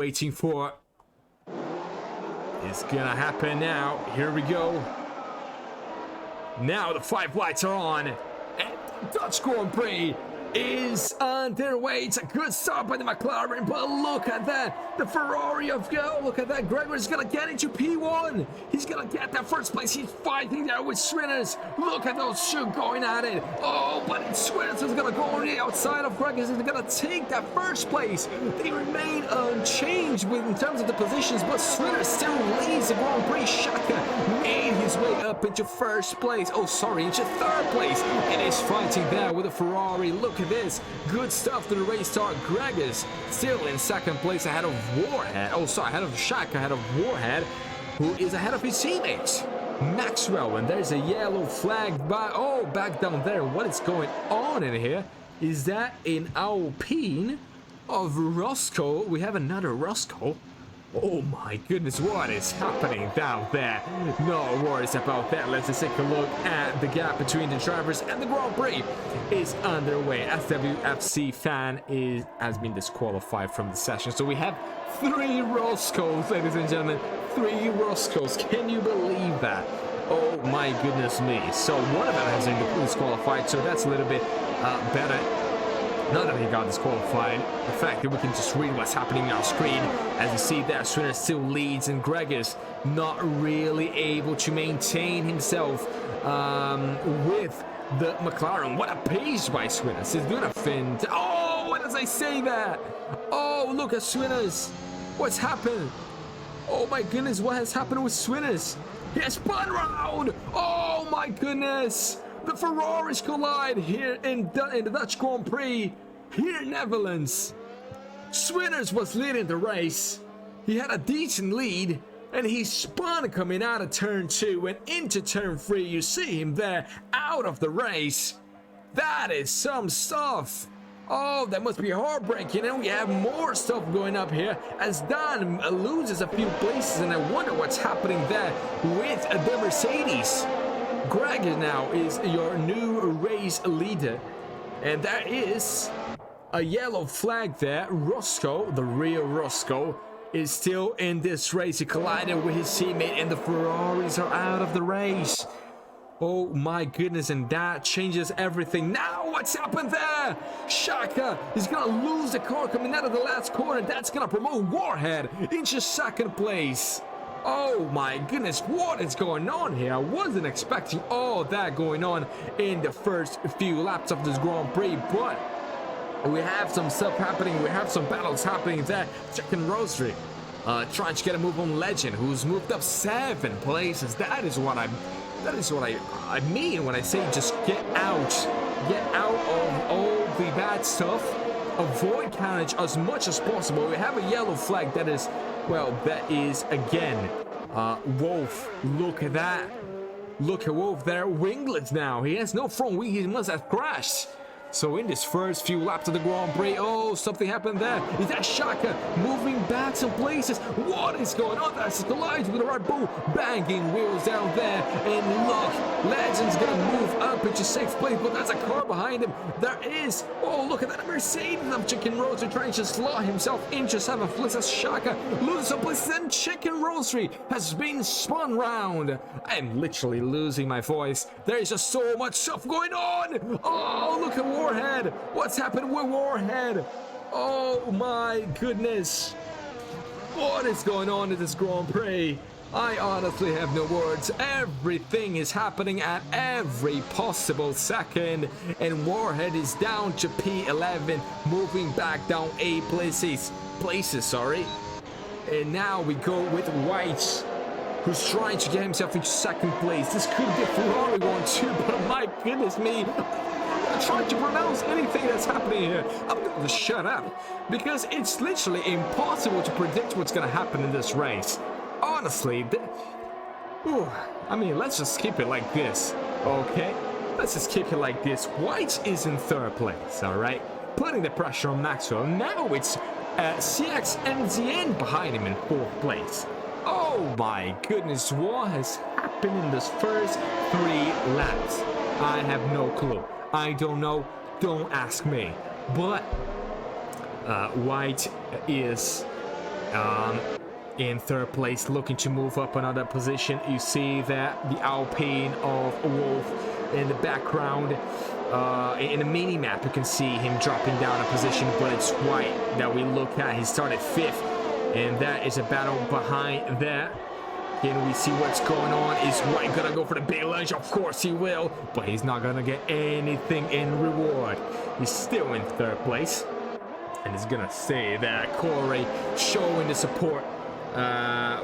waiting for. It's gonna happen now. Here we go. Now the 5 lights are on, and the Dutch Grand Prix is on their way. It's a good start by the McLaren, but look at that. The Ferrari of go. Look at that. Gregor's gonna get into P1. He's gonna get that first place. He's fighting there with Swinners. Look at those two going at it. Oh, but Swinners is gonna go on the outside of Gregor. He's gonna take that first place. They remain unchanged in terms of the positions, but Swinners still leads the Grand Prix. Shaka made his way up into first place. Oh, sorry, into third place. And is fighting there with a Ferrari. Look at this. Good stuff to the race start. Gregor's still in second place ahead of Warhead. Oh, sorry, ahead of Shaka, ahead of Warhead, who is ahead of his teammates. Maxwell, and there's a yellow flag back down there. What is going on in here? Is that an Alpine of Roscoe? We have another Roscoe. Oh my goodness, what is happening down there? No worries about that. Let's just take a look at the gap between the drivers, and the Grand Prix is underway. SWFC fan has been disqualified from the session. So we have 3 Roscoes, ladies and gentlemen. 3 Roscoes. Can you believe that? Oh my goodness me. So one of them has been disqualified, so that's a little bit better. Not that he got disqualified. The fact that we can just read what's happening on our screen. As you see there, Swinner still leads, and Gregor's not really able to maintain himself with the McLaren. What a pace by Swinner. He's doing a fin. Oh, what does I say that? Oh, look at Swinner's. What's happened? Oh my goodness, what has happened with Swinner's? He has spun round. Oh my goodness. The Ferraris collide here in the Dutch Grand Prix, here in Netherlands. Swinners was leading the race. He had a decent lead, and he spun coming out of turn 2 and into turn 3. You see him there, out of the race. That is some stuff. Oh, that must be heartbreaking. And we have more stuff going up here as Dan loses a few places, and I wonder what's happening there with the Mercedes. Gregor now is your new race leader, and there is a yellow flag there. Roscoe, the real Roscoe, is still in this race. He collided with his teammate, and the Ferraris are out of the race. Oh my goodness, and that changes everything. Now what's happened there? Shaka is gonna lose the car coming out of the last corner. That's gonna promote Warhead into second place. Oh my goodness, what is going on here? I wasn't expecting all that going on in the first few laps of this Grand Prix, but we have some stuff happening. We have some battles happening there. Checking Rosary, trying to get a move on Legend, who's moved up 7 places. That is what I mean when I say just get out of all the bad stuff. Avoid carnage as much as possible. We have a yellow flag that is, well, that is again Wolf. Look at that. Look at Wolf there. Winglets now. He has no front wing. He must have crashed. So in this first few laps of the Grand Prix, oh, something happened there. Is that Shaka moving back some places? What is going on? That's collides with the Red Bull, banging wheels down there. And look, Legend's gonna move up into 6th place, but there's a car behind him. There is, oh, look at that Mercedes of Chicken Rosary trying to slot himself into 7th place as Shaka loses some places, and Chicken Rosary has been spun round. I'm literally losing my voice. There is just so much stuff going on. Oh, look at Warhead. What's happened with Warhead? Oh my goodness. What is going on in this Grand Prix? I honestly have no words. Everything is happening at every possible second, and Warhead is down to P11, moving back down 8 places, sorry. And now we go with White, who's trying to get himself into 2nd place. This could be Ferrari 1-2, but my goodness me. I'm trying to pronounce anything that's happening here. I'm going to shut up, because it's literally impossible to predict what's going to happen in this race. Honestly, I mean, let's just keep it like this, okay? Let's just keep it like this. White is in 3rd place, all right? Putting the pressure on Maxwell. Now it's CXMZN behind him in 4th place. Oh my goodness, what has happened in this first 3 laps? I have no clue. I don't know. Don't ask me. But White is in third place, looking to move up another position. You see that the Alpine of Wolf in the background. In the mini map, you can see him dropping down a position, but it's White that we look at. He started 5th, and that is a battle behind that. Can we see what's going on? Is White gonna go for the big lunge? Of course he will, but he's not gonna get anything in reward. He's still in third place, and he's gonna say that Corey showing the support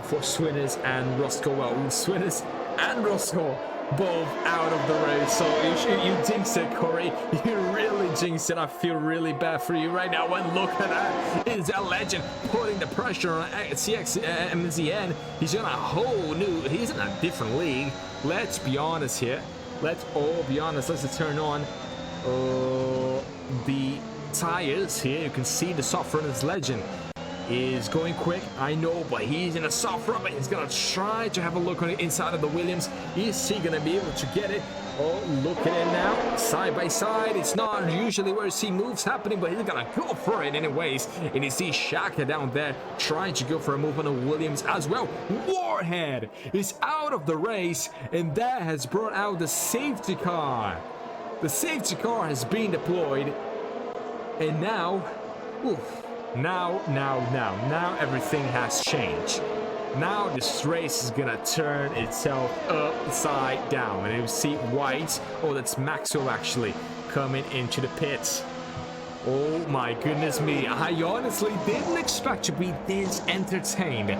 for Swinners and Roscoe. Well, Swinners and Roscoe both out of the race, so you jinxed it, Corey. You really jinxed it. I feel really bad for you right now. And look at that, is a legend putting the pressure on CXMZN. He's in a whole new, he's in a different league. Let's be honest here. Let's all be honest. Let's turn on the tires here. You can see the soft runners legend is going quick, I know, but he's in a soft rubber. He's gonna try to have a look on the inside of the Williams. Is he gonna be able to get it? Oh, look at it now, side by side. It's not usually where you see moves happening, but he's gonna go for it anyways. And you see Shaka down there trying to go for a move on the Williams as well. Warhead is out of the race, and that has brought out the safety car. The safety car has been deployed, and now, now everything has changed. Now this race is gonna turn itself upside down, and you see White, oh, that's Maxwell actually coming into the pits. Oh my goodness me, I honestly didn't expect to be this entertained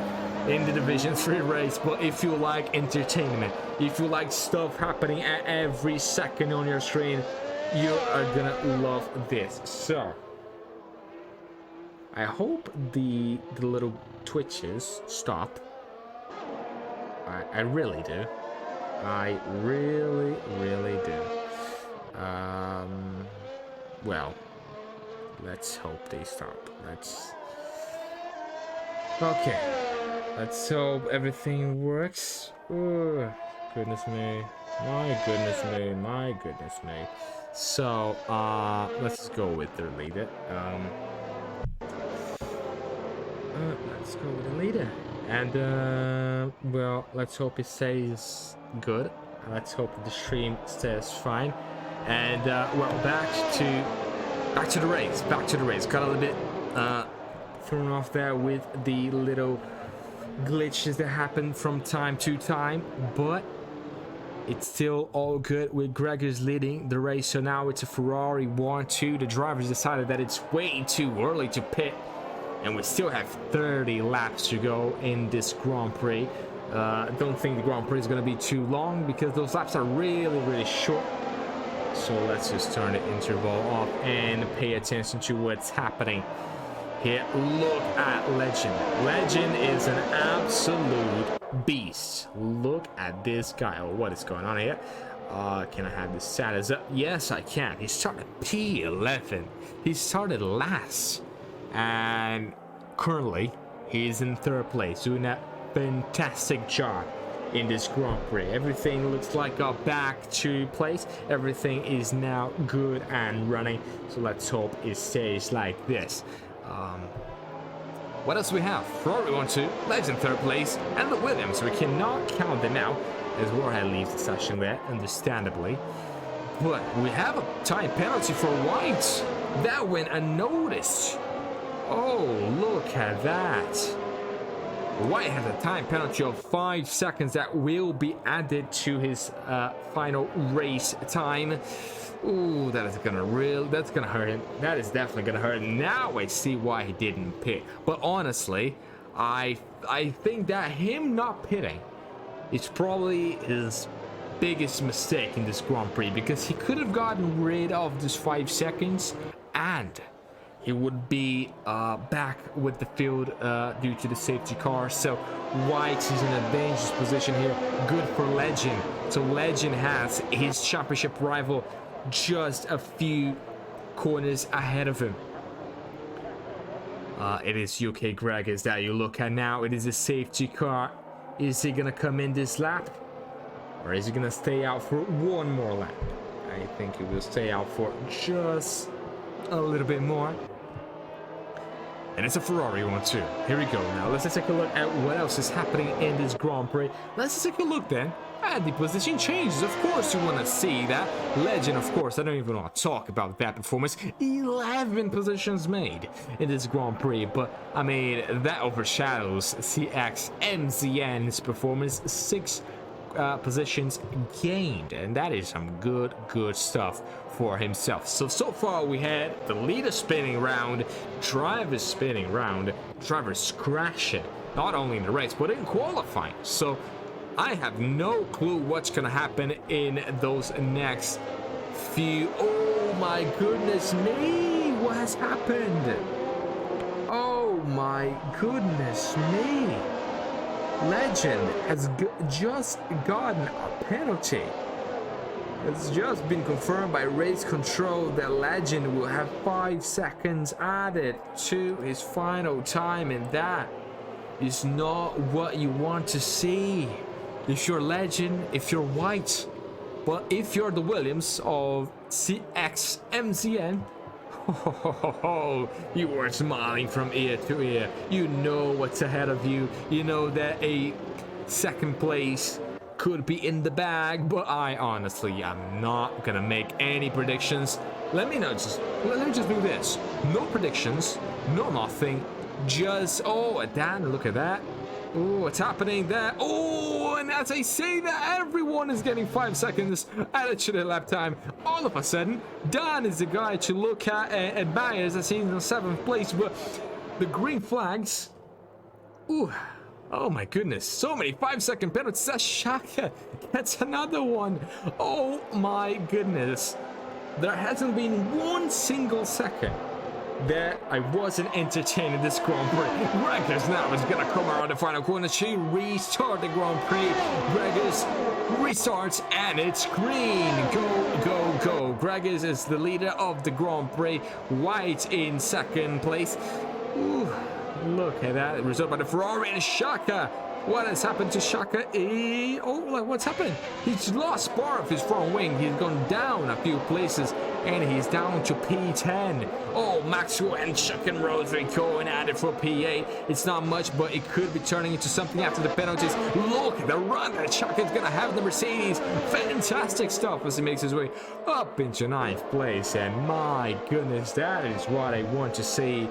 in the Division 3 race. But if you like entertainment, if you like stuff happening at every second on your screen, you are gonna love this. So I hope the little twitches stop. I really do. I really do. Well, let's hope they stop. Okay. Let's hope everything works. Oh, goodness me. My goodness me. My goodness me. So, let's go with the leader. Let's go with the leader, and well, let's hope it stays good. Let's hope the stream stays fine, and well, back to the race. Got a little bit thrown off there with the little glitches that happen from time to time, but it's still all good with Gregor's leading the race. So now it's a Ferrari 1-2. The drivers decided that it's way too early to pit, and we still have 30 laps to go in this Grand Prix. I don't think the Grand Prix is going to be too long because those laps are really short. So let's just turn the interval off and pay attention to what's happening here. Look at Legend. Legend is an absolute beast. Look at this guy. Oh, what is going on here? Can I have this status up? Yes, I can. He started P11. He started last. And currently he's in third place, doing a fantastic job in this Grand Prix. Everything looks like got back to place. Everything is now good and running, so let's hope it stays like this. What else we have? Ferrari 1-2, Legend third place, and the Williams. We cannot count them out as Warhead leaves the session there, understandably. But we have a time penalty for White. That went unnoticed. Oh, look at that. White has a time penalty of 5 seconds that will be added to his final race time. Ooh, that's gonna hurt him. That is definitely gonna hurt him. Now I see why he didn't pit. But honestly, I think that him not pitting is probably his biggest mistake in this Grand Prix, because he could have gotten rid of this 5 seconds and he would be back with the field due to the safety car. So White is in a dangerous position here. Good for Legend. So Legend has his championship rival just a few corners ahead of him. It is UK Gregors that you look at now. It is a safety car. Is he gonna come in this lap, or is he gonna stay out for one more lap? I think he will stay out for just a little bit more. And it's a Ferrari one too. Here we go. Now let's take a look at what else is happening in this Grand Prix. Let's take a look then at the position changes. Of course you want to see that. Legend, of course. I don't even want to talk about that performance. 11 positions made in this Grand Prix. But, I mean, that overshadows CX MZN's performance. 6 positions gained, and that is some good stuff for himself. So far we had the leader spinning round, drivers spinning round, drivers crashing, not only in the race but in qualifying. So I have no clue what's gonna happen in those next few. Oh my goodness me, what has happened? Oh my goodness me. Legend has just gotten a penalty. It's just been confirmed by race control that Legend will have 5 seconds added to his final time, and that is not what you want to see if you're Legend, if you're White. But if you're the Williams of CXMCN, you were smiling from ear to ear. You know what's ahead of you. You know that a second place could be in the bag, but I honestly am not gonna make any predictions. Let me just do this. No predictions, no nothing. Just Dan, look at that. Oh, what's happening there? Oh, and as I say that, everyone is getting 5 seconds added to their lap time. All of a sudden, Dan is the guy to look at and admire as he's in 7th place. But the green flags. Ooh, oh my goodness, so many 5-second penalties. Shaka gets another one. Oh my goodness. There hasn't been one single second that I wasn't entertaining this Grand Prix. Gregors now is gonna come around the final corner to restart the Grand Prix. Gregors restarts and it's green. Go. Gregors is the leader of the Grand Prix. White in 2nd place. Ooh, look at that result by the Ferrari and Shaka. What has happened to Shaka? What's happened? He's lost part of his front wing. He's gone down a few places, and he's down to P10. Oh, Maxwell and Chuck and Rosary going at it for P8. It's not much, but it could be turning into something after the penalties. Look at the run that Chuck is gonna have the Mercedes. Fantastic stuff as he makes his way up into 9th place. And my goodness, that is what I want to see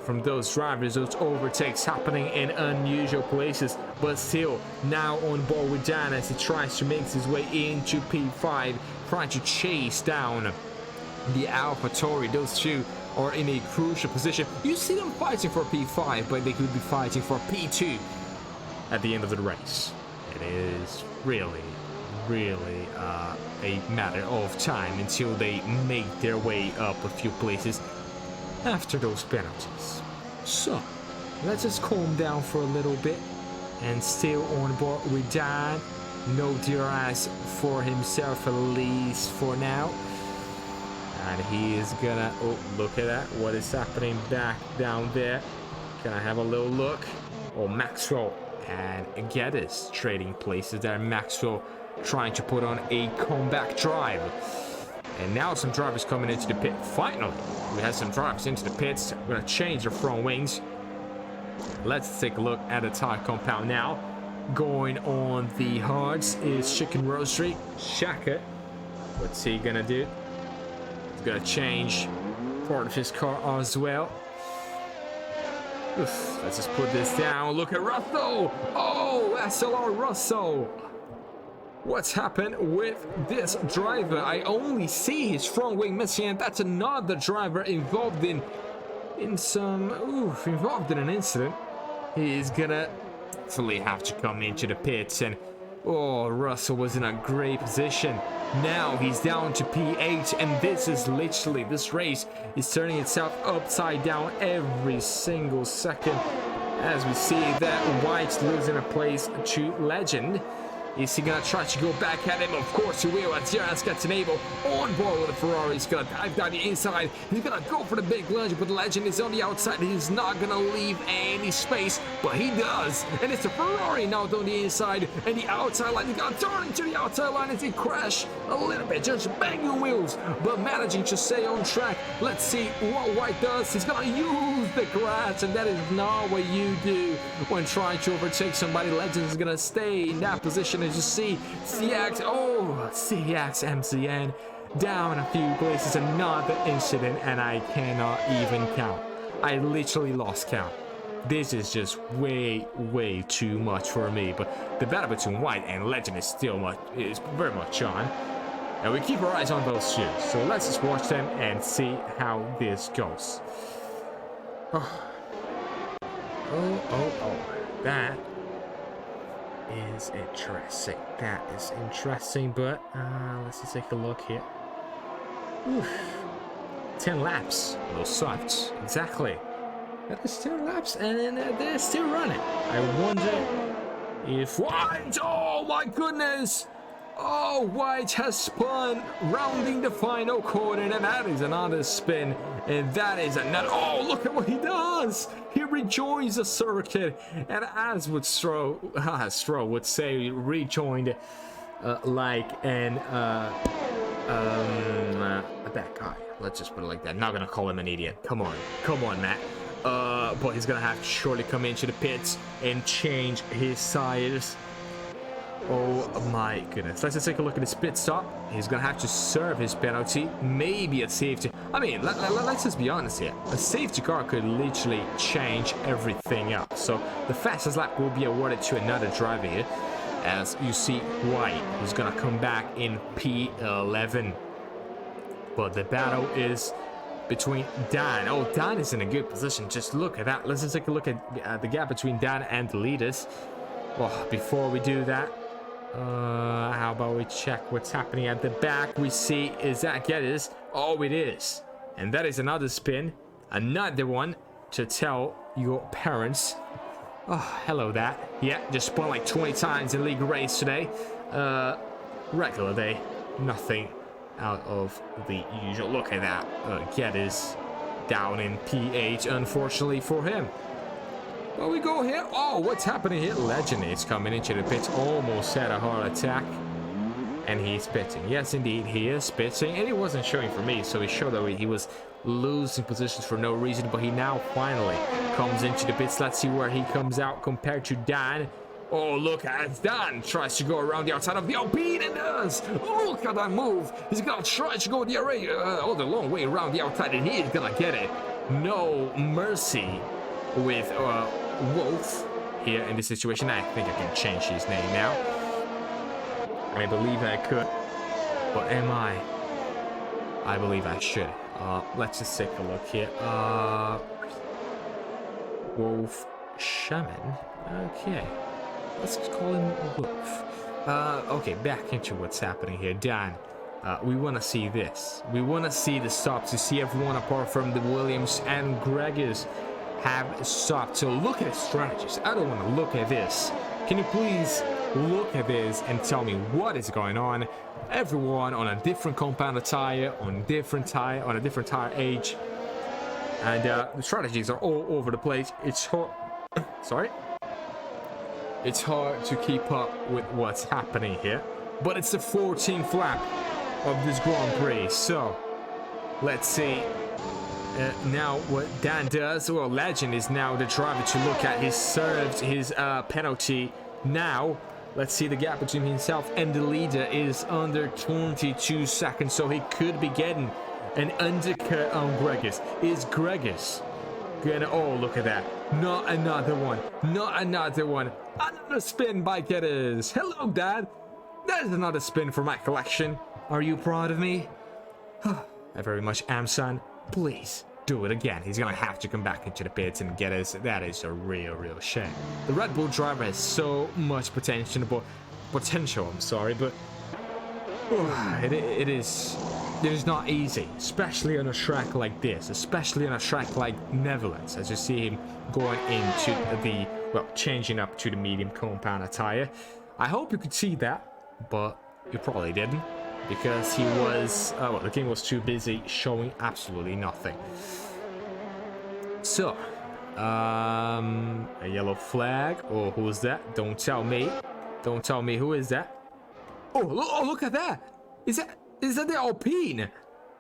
from those drivers. Those overtakes happening in unusual places. But still, now on board with Dan as he tries to make his way into P5, trying to chase down the AlphaTauri. Those two are in a crucial position. You see them fighting for P5, but they could be fighting for P2 at the end of the race. It is really a matter of time until they make their way up a few places after those penalties. So, let's just calm down for a little bit. And still on board with Dan. No DRS for himself, at least for now. And he is gonna, oh, look at that. What is happening back down there? Can I have a little look? Oh, Maxwell and Geddes trading places there. Maxwell trying to put on a comeback drive. And now some drivers coming into the pit. Finally, we have some drivers into the pits. We're gonna change their front wings. Let's take a look at the tire compound now. Going on the hards is Chicken Roastery. Shaka. What's he gonna do? He's gonna change part of his car as well. Oof, let's just put this down. Look at Russell. Oh, SLR Russell. What's happened with this driver? I only see his front wing missing, and that's another driver involved in an incident. He's gonna definitely have to come into the pits, and Russell was in a great position. Now he's down to P8, and this race is turning itself upside down every single second as we see that White's losing a place to Legend. Is he gonna try to go back at him? Of course he will, as Jonas gets enabled on board with the Ferrari. He's gonna dive down the inside. He's gonna go for the big lunge, but the Legend is on the outside. He's not gonna leave any space, but he does. And it's the Ferrari now on the inside, and the outside line. He's gonna turn into the outside line as he crash a little bit, just banging wheels, but managing to stay on track. Let's see what White does. He's gonna use the grass, and that is not what you do when trying to overtake somebody. Legend is gonna stay in that position. As you see, CX MCN down a few places. Another incident, and I cannot even count. I literally lost count. This is just way too much for me. But the battle between White and Legend is very much on, and we keep our eyes on those two. So let's just watch them and see how this goes. That is interesting. That is interesting, but let's just take a look here. Oof. 10 laps. Those soft. Exactly. That is 10 laps, and they're still running. I wonder if White... Oh my goodness! Oh, White has spun, rounding the final corner, and that is another spin, and that is another... Oh, look at what he does! He rejoins the circuit, and as would Stroll would say, rejoined like a bad guy. Let's just put it like that. Not gonna call him an idiot. Come on, Matt. But he's gonna have to surely come into the pits and change his tires. Oh my goodness. Let's just take a look at his pit stop. He's gonna have to serve his penalty, maybe a safety. I mean, let's just be honest here. A safety car could literally change everything up. So the fastest lap will be awarded to another driver here. As you see, White is gonna come back in P11. But the battle is between Dan. Oh, Dan is in a good position. Just look at that. Let's just take a look at the gap between Dan and the leaders. Well, before we do that, how about we check what's happening at the back? We see, is that Geddes? Oh, it is. And that is another spin. Another one to tell your parents. Oh, hello, that. Yeah, just spun like 20 times in league race today. Regular day. Nothing out of the usual. Look at that. Geddes down in P8, unfortunately for him. Well, we go here. Oh, what's happening here? Legend is coming into the pits. Almost had a heart attack. And he's pitting. Yes, indeed, he is pitting. And it wasn't showing for me, so he showed that he was losing positions for no reason. But he now finally comes into the pits. Let's see where he comes out compared to Dan. Oh, look as Dan tries to go around the outside of the Alpine and does. Oh, look at that move. He's going to try to go the array, all the long way around the outside, and he is going to get it. No mercy with Wolf here in this situation. I think I can change his name now. I believe I could, but am I? I believe I should. Let's just take a look here. Wolf Shaman. Okay, let's call him Wolf. Okay, back into what's happening here. Dan, we want to see this. We want to see the stops. You see everyone apart from the Williams and Gregors have stopped. So look at his strategies. I don't want to look at this. Can you please look at this and tell me what is going on? Everyone on a different compound tire, on a different tire age, and the strategies are all over the place. It's hard. Sorry. It's hard to keep up with what's happening here, but it's the 14th lap of this Grand Prix. So let's see. Now what Dan does. Well, Legend is now the driver to look at. He served his penalty. Now let's see the gap between himself and the leader is under 22 seconds, so he could be getting an undercut on Gregors. Is Gregors gonna... Oh, look at that. Not another one. Not another one. Another spin by Geddes. Hello, Dad. That is another spin for my collection. Are you proud of me? I very much am, son. Please do it again. He's gonna have to come back into the pits and get us. That is a real shame. The Red Bull driver has so much potential, but it is not easy, especially on a track like this, especially on a track like Netherlands, as you see him going into the, well, changing up to the medium compound tire. I hope you could see that, but you probably didn't, because he was, well, the game was too busy showing absolutely nothing. So, a yellow flag. Oh, who's that? Don't tell me. Don't tell me who is that. Oh, look at that. Is that the Alpine?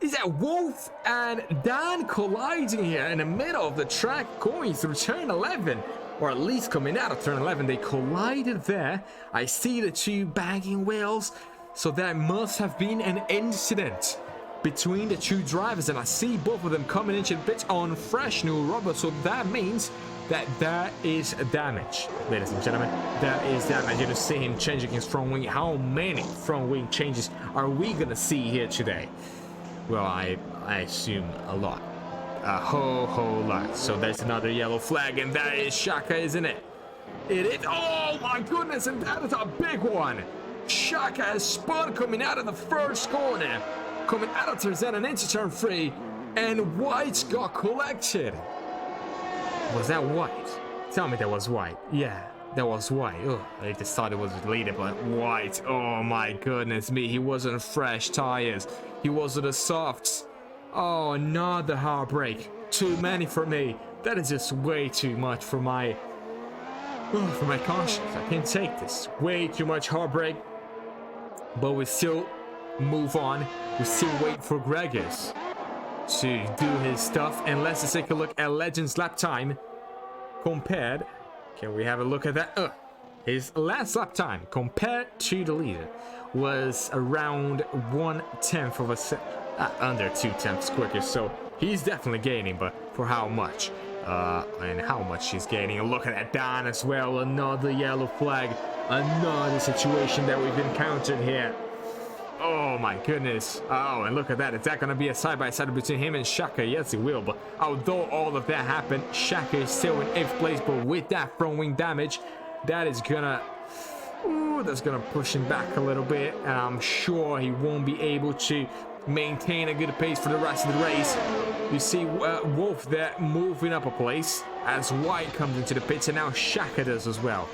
Is that Wolf and Dan colliding here in the middle of the track going through turn 11? Or at least coming out of turn 11. They collided there. I see the two banging wheels. So that must have been an incident between the two drivers. And I see both of them coming into the pits on fresh new rubber. So that means that there is damage. Ladies and gentlemen, there is damage. You can see him changing his front wing. How many front wing changes are we going to see here today? Well, I assume a lot. A whole lot. So there's another yellow flag, and that is Shaka, isn't it? It is. Oh my goodness, and that is a big one. Shaka has spun coming out of the first corner, coming out of turn 10 and into turn 3, and White got collected. Was that White? Tell me that was White. Yeah, that was White. Oh, I just thought it was leader, but White. Oh my goodness me, he wasn't fresh tires. He wasn't the softs. Oh, another heartbreak. Too many for me. That is just way too much for my conscience. I can't take this. Way too much heartbreak. But we still move on. We still wait for Gregis to do his stuff. And let's just take a look at Legends lap time compared. Can we have a look at that? His last lap time compared to the leader was around 1/10 of a second, under 2/10 quicker. So he's definitely gaining, but for how much? And how much he's gaining. And look at that down as well. Another yellow flag. Another situation that we've encountered here. Oh my goodness. Oh, and look at that. Is that going to be a side-by-side between him and Shaka? Yes, it will. But although all of that happened, Shaka is still in 8th place. But with that front wing damage, that is going to... Ooh, that's going to push him back a little bit. And I'm sure he won't be able to maintain a good pace for the rest of the race. You see Wolf there moving up a place as White comes into the pits. And now Shaka does as well.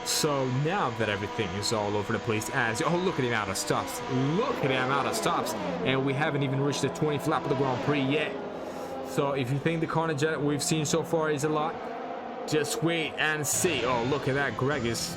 So now that everything is all over the place, as oh, look at him out of stops. Look at him out of stops. And we haven't even reached the 20th lap of the Grand Prix yet. So if you think the carnage that we've seen so far is a lot, just wait and see. Oh, look at that. Greg is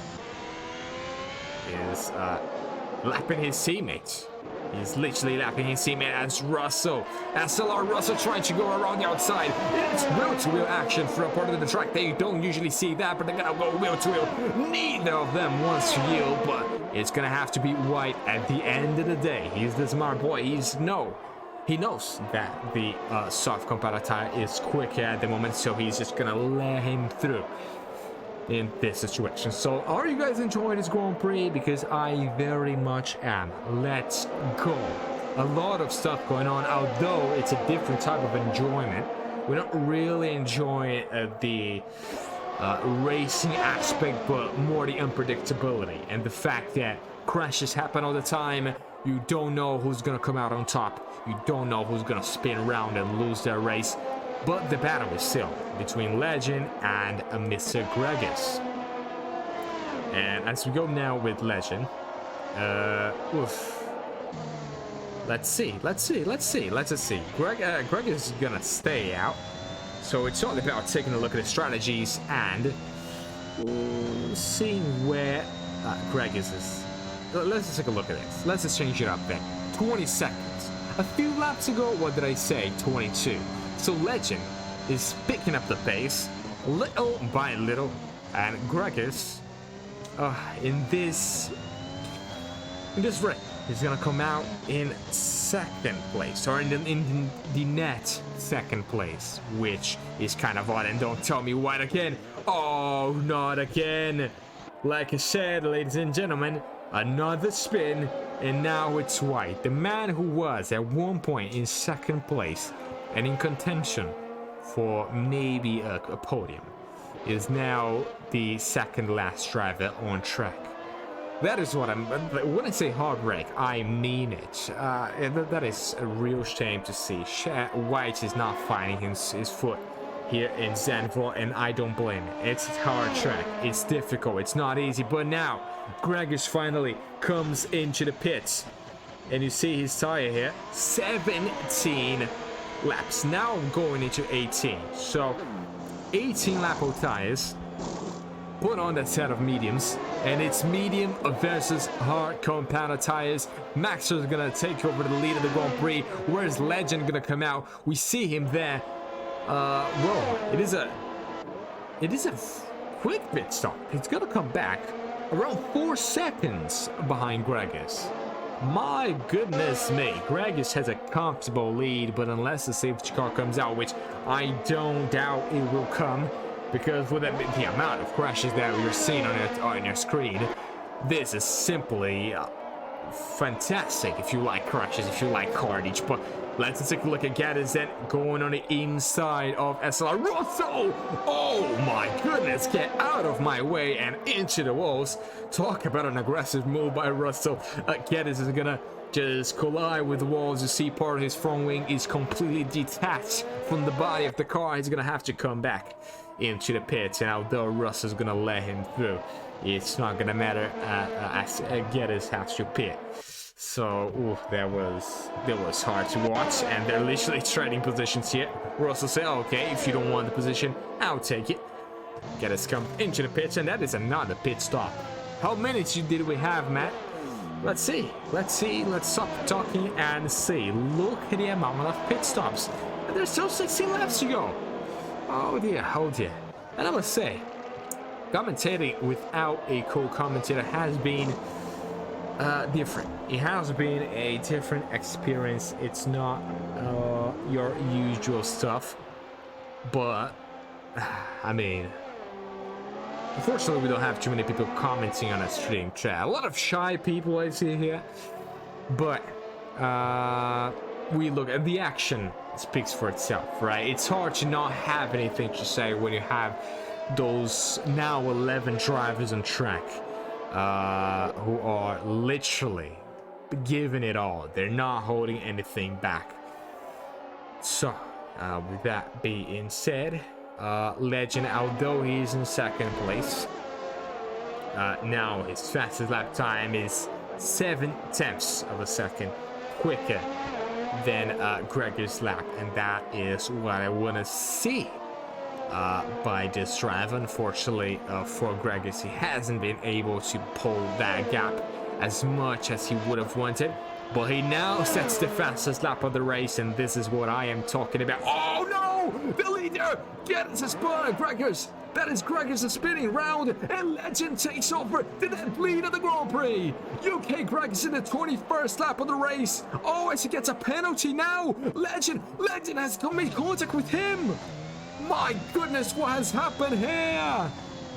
lapping his teammates. He's literally lapping his teammate as Russell. SLR Russell trying to go around the outside. It's wheel-to-wheel action for a part of the track. They don't usually see that, but they're gonna go wheel-to-wheel. Neither of them wants to yield, but it's gonna have to be White at the end of the day. He's the smart boy. He knows that the soft competitor tire is quicker at the moment, so he's just gonna let him through in this situation. So are you guys enjoying this Grand Prix? Because I very much am. Let's go. A lot of stuff going on, although it's a different type of enjoyment. We're not really enjoying the racing aspect, but more the unpredictability and the fact that crashes happen all the time. You don't know who's gonna come out on top. You don't know who's gonna spin around and lose their race. But the battle is still between Legend and Mr. Gregis. And as we go now with Legend, let's see. Greg is gonna stay out. So it's all about taking a look at the strategies and seeing where Gregis is. Let's just take a look at this. Let's just change it up then. 20 seconds. A few laps ago, what did I say? 22. So Legend is picking up the pace little by little, and Gregis in this race is gonna come out in second place, or in the net second place, which is kind of odd. And don't tell me White again. Oh, not again. Like I said, ladies and gentlemen, another spin, and now it's White, the man who was at one point in second place and in contention for maybe a podium, is now the second last driver on track. That is what when I say heartbreak, I mean it. That is a real shame to see. White is not finding his foot here in Zandvoort, and I don't blame it. It's a hard track. It's difficult. It's not easy. But now, Gregors finally comes into the pits. And you see his tire here. 17 laps. Now going into 18. So, 18 lap of tires. Put on that set of mediums. And it's medium versus hard compounded tires. Max is going to take over the lead of the Grand Prix. Where's Legend going to come out? We see him there. Well, it is a quick pit stop. He's gonna come back around 4 seconds behind Gregors. My goodness me, Gregors has a comfortable lead, but unless the safety car comes out, which I don't doubt it will come, because with the amount of crashes that you're seeing on your screen, this is simply fantastic if you like crashes, if you like carnage. But let's take a look at Gaddis going on the inside of SLR. Russell! Oh my goodness, get out of my way and into the walls. Talk about an aggressive move by Russell. Gaddis is gonna just collide with the walls. You see part of his front wing is completely detached from the body of the car. He's gonna have to come back into the pits, and although Russell's gonna let him through, it's not gonna matter as Gaddis has to pit. So, ooh, that was hard to watch, and they're literally trading positions here. Russell said, okay, if you don't want the position, I'll take it. Gaddis come into the pits, and that is another pit stop. How many did we have, Matt? Let's see. Let's stop talking and see. Look at the amount of pit stops. And there's still 16 laps to go. Oh dear, oh dear. And I must say, commentating without a co-commentator has been different. It has been a different experience. It's not your usual stuff, but I mean, unfortunately we don't have too many people commenting on a stream chat. A lot of shy people I see here, but we look at the action speaks for itself, right? It's hard to not have anything to say when you have those now 11 drivers on track who are literally giving it all. They're not holding anything back. So with that being said, Legend, although he's in second place, now his fastest lap time is 7/10 of a second quicker than Gregor's lap, and that is what I want to see by this drive. Unfortunately for Gregors, he hasn't been able to pull that gap as much as he would have wanted, but he now sets the fastest lap of the race, and this is what I am talking about. Oh no, the leader gets a spot. Gregors, that is Gregors spinning round, and Legend takes over the net lead of the Grand Prix. UK Gregors in the 21st lap of the race. Oh, as he gets a penalty now. Legend has to make contact with him. My goodness, what has happened here?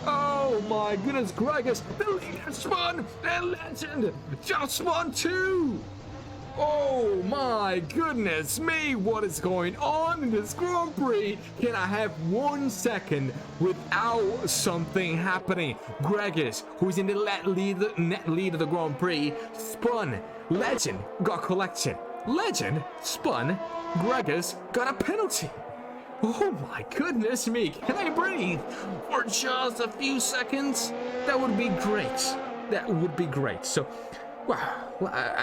Oh my goodness, Gregors, the leader spun, and Legend just spun too. Oh my goodness me, what is going on in this Grand Prix? Can I have 1 second without something happening? Gregors, who's in the net lead of the Grand Prix, spun. Legend got collected. Legend spun. Gregors got a penalty. Oh my goodness me, can I breathe for just a few seconds? That would be great. That would be great. So, well,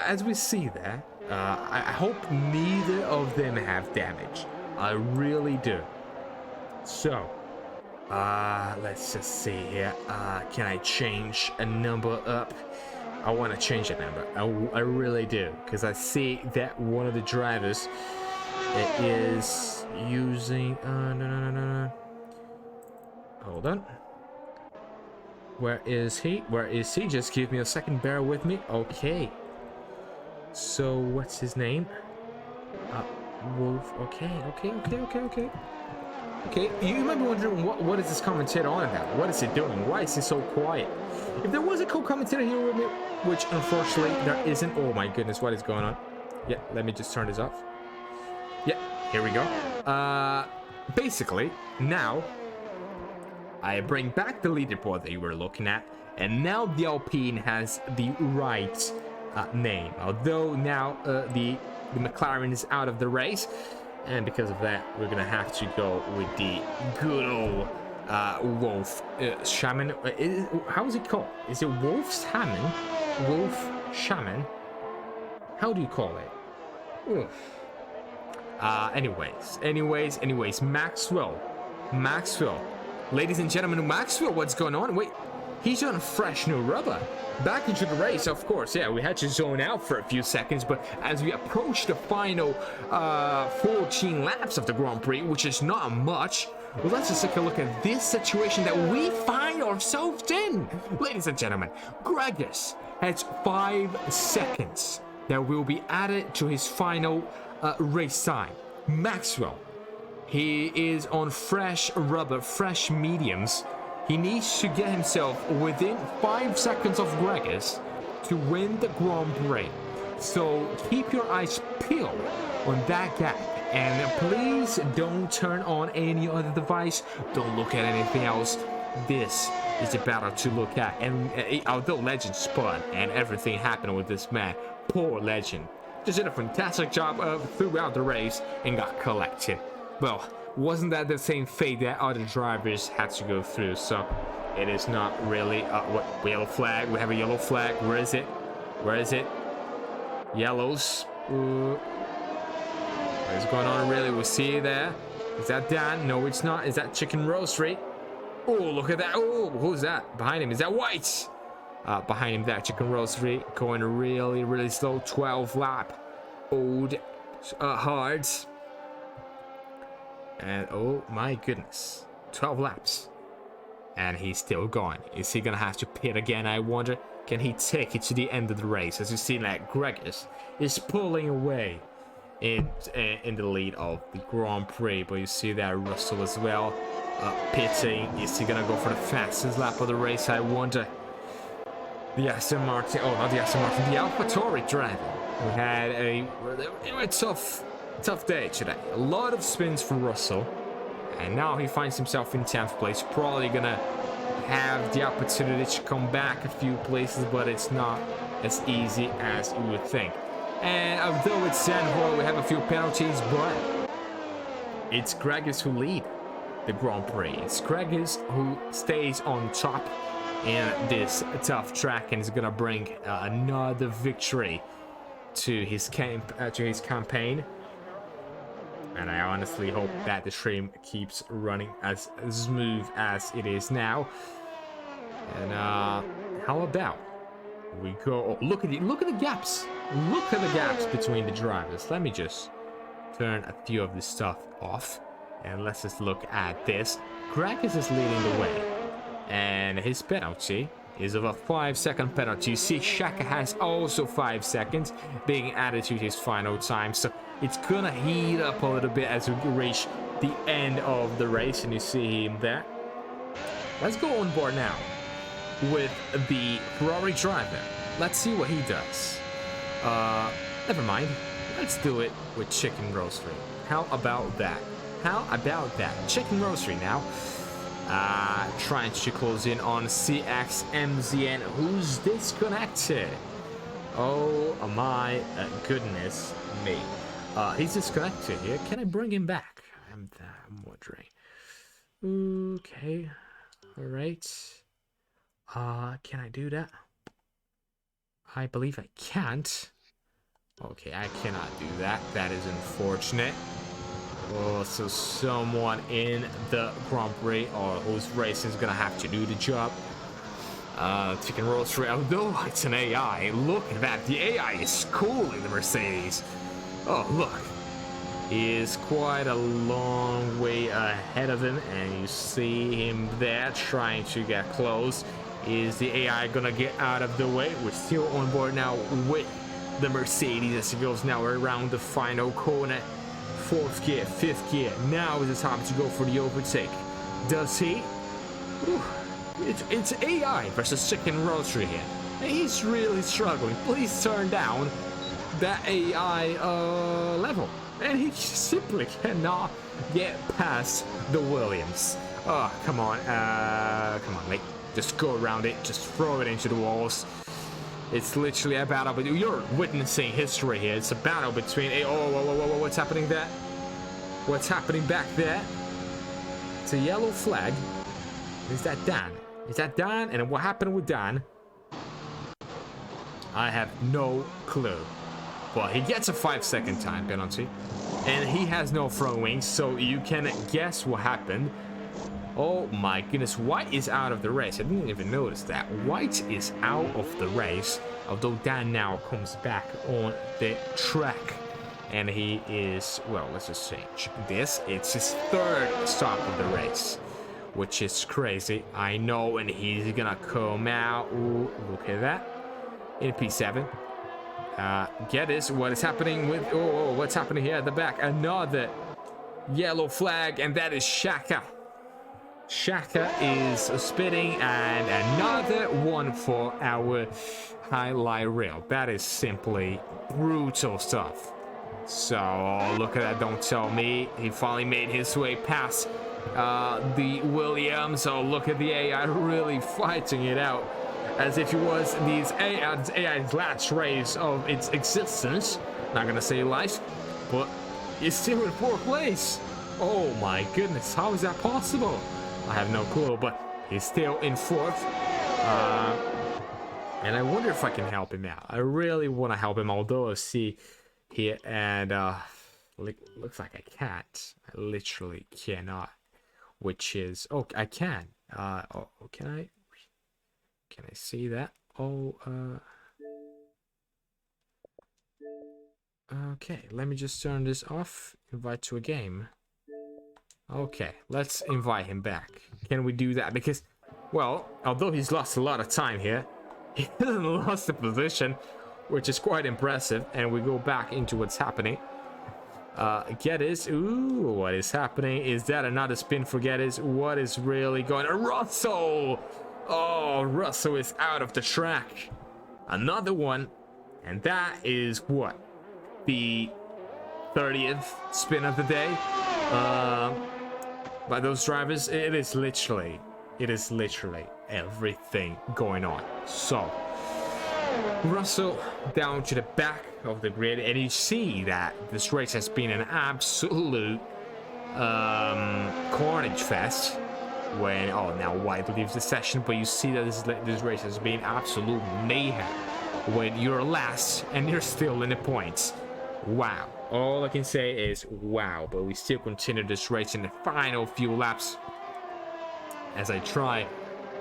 as we see there, I hope neither of them have damage. I really do. So, let's just see here. Can I change a number up? I want to change a number. I really do, because I see that one of the drivers is using no. Hold on. Where is he? Just give me a second, bear with me. Okay, so what's his name? Wolf. Okay, you might be wondering what is this commentator on about? What is he doing? Why is he so quiet? If there was a co-commentator here with me, which unfortunately there isn't. Oh my goodness, what is going on? Yeah, let me just turn this off. Yeah, here we go. Basically, now I bring back the leaderboard that you were looking at, and now the Alpine has the right name. Although now the McLaren is out of the race, And because of that, we're gonna have to go with the good old wolf shaman. How is it called? Is it wolf shaman? Wolf shaman? How do you call it? Oof. Anyways, Maxwell. Ladies and gentlemen, Maxwell, what's going on? Wait, he's on fresh new rubber. Back into the race, of course. Yeah, we had to zone out for a few seconds, but as we approach the final 14 laps of the Grand Prix, which is not much, well, let's just take a look at this situation that we find ourselves in. Ladies and gentlemen, Gregis has 5 seconds that will be added to his final race time. Maxwell, he is on fresh rubber, fresh mediums. He needs to get himself within 5 seconds of Gregis to win the Grand Prix. So keep your eyes peeled on that gap. And please don't turn on any other device. Don't look at anything else. This is the battle to look at. And although Legend spun and everything happened with this man, poor Legend just did a fantastic job throughout the race and got collected. Well, wasn't that the same fate that other drivers had to go through? So it is not really what yellow flag. We have a yellow flag. Where is it? Yellows. What is going on really? We see it there. Is that Dan? No, it's not. Is that Chicken Roastery? Oh, look at that. Oh, who's that behind him? Is that White? Behind him there, Chicken Roastery going really slow. 12 lap old hards. And oh my goodness, 12 laps. And he's still going. Is he gonna have to pit again? I wonder. Can he take it to the end of the race? As you see, like Gregis is pulling away in the lead of the Grand Prix. But you see that Russell as well pitting. Is he gonna go for the fastest lap of the race? I wonder. The Aston Martin. Oh, not the Aston Martin. The AlphaTauri driver. We had a tough day today. A lot of spins for Russell, and now he finds himself in 10th place. Probably gonna have the opportunity to come back a few places, but it's not as easy as you would think. And although it's Sandhorn, we have a few penalties, but it's Gregis who lead the Grand Prix. It's Gregis who stays on top in this tough track and is gonna bring another victory to his campaign. And I honestly hope that the stream keeps running as smooth as it is now. And how about we go? Oh, look at the gaps. Look at the gaps between the drivers. Let me just turn a few of this stuff off, and let's just look at this. Gregis is leading the way, and his penalty is of a 5-second penalty. You see, Shaka has also 5 seconds being added to his final time, so it's gonna heat up a little bit as we reach the end of the race, and you see him there. Let's go on board now with the Ferrari driver. Let's see what he does. Never mind. Let's do it with Chicken Roastery. How about that? Chicken Roastery now. Trying to close in on CXMZN, who's disconnected. Oh my goodness me. He's disconnected here. Can I bring him back? I'm wondering. Okay. Alright. Can I do that? I believe I can't. Okay, I cannot do that. That is unfortunate. Oh, so someone in the Grand Prix or who's racing is gonna have to do the job. Chicken Roastery, although it's an AI, look at that. The AI is cool in the Mercedes. Oh, look. He is quite a long way ahead of him, and you see him there trying to get close. Is the AI gonna get out of the way? We're still on board now with the Mercedes as it goes now around the final corner. 4th gear, 5th gear. Now is the time to go for the overtake. Does he? Ooh, it's AI versus Chicken Roastery here. And he's really struggling. Please turn down that AI level. And he simply cannot get past the Williams. Oh, come on, mate. Just go around it. Just throw it into the walls. It's literally a battle, but you're witnessing history here. It's a battle between. Oh, whoa, what's happening there? What's happening back there? It's a yellow flag. Is that Dan? Is that Dan? And what happened with Dan? I have no clue. Well, he gets a 5-second time penalty. And he has no front wings, so you can guess what happened. Oh my goodness, White is out of the race. I didn't even notice that. White is out of the race, although Dan now comes back on the track. And he is, well, let's just change this. It's his third stop of the race, which is crazy. I know, and he's gonna come out. Ooh, look at that. In P7. Get this, what is happening with, oh, what's happening here at the back? Another yellow flag, and that is Shaka. Shaka is spitting, and another one for our highlight reel. That is simply brutal stuff. So, look at that, don't tell me. He finally made his way past the Williams. Oh, look at the AI really fighting it out. As if it was these AI's last race of its existence. Not gonna say life, but it's still in 4th place. Oh my goodness, how is that possible? I have no clue, but he's still in 4th. And I wonder if I can help him out. I really want to help him, although I see here, and looks like I can't. I literally cannot. Which is, oh, I can. Oh, can I? Can I see that? Oh, okay, let me just turn this off. Invite to a game. Okay, let's invite him back. Can we do that? Because, well, although he's lost a lot of time here, he hasn't lost the position, which is quite impressive. And we go back into what's happening. Geddes, ooh, what is happening? Is that another spin for Geddes? What is really going on? Russell! Oh, Russell is out of the track. Another one. And that is what? The 30th spin of the day. By those drivers, it is literally everything going on. So, Russell down to the back of the grid, and you see that this race has been an absolute carnage fest. When now White leaves the session, but you see that this race has been absolute mayhem when you're last and you're still in the points. Wow, all I can say is wow. But we still continue this race in the final few laps as I try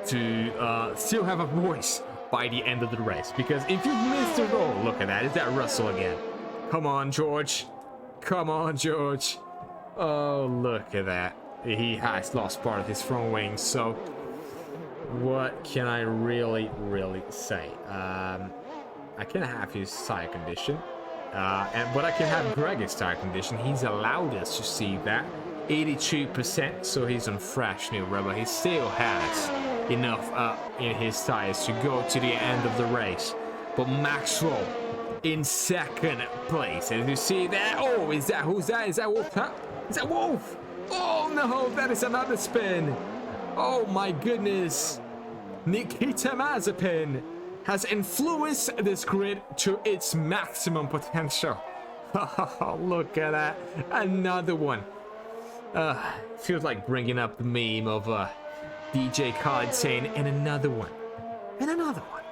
to still have a voice by the end of the race, because if you've missed it, oh, look at that, is that Russell again? Come on, George, come on, George. Oh, look at that. He has lost part of his front wing, so what can I really say? I can have his tire condition, but I can have Greg's tire condition. He's allowed us to see that 82%, so he's on fresh new rubber. He still has enough in his tires to go to the end of the race. But Maxwell in 2nd place, and you see that, oh, is that, who's that? Is that Wolf? Huh? Is that Wolf? Oh no, that is another spin. Oh my goodness. Nikita Mazepin has influenced this grid to its maximum potential. Look at that. Another one. Feels like bringing up the meme of DJ Khaled saying, and another one. And another one.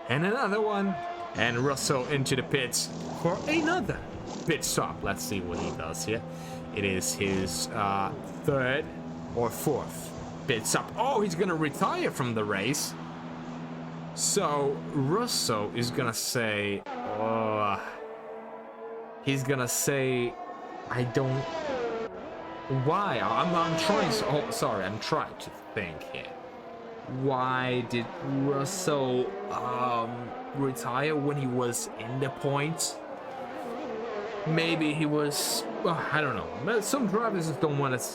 And another one. And Russell into the pits for another pit stop. Let's see what he does here. It is his 3rd or 4th pit stop. Oh, he's gonna retire from the race. So Russell is gonna say, he's gonna say, I don't. Why? I'm trying. Oh, sorry, I'm trying to think here. Why did Russell retire when he was in the points? Maybe he was, well, I don't know. Some drivers just don't want to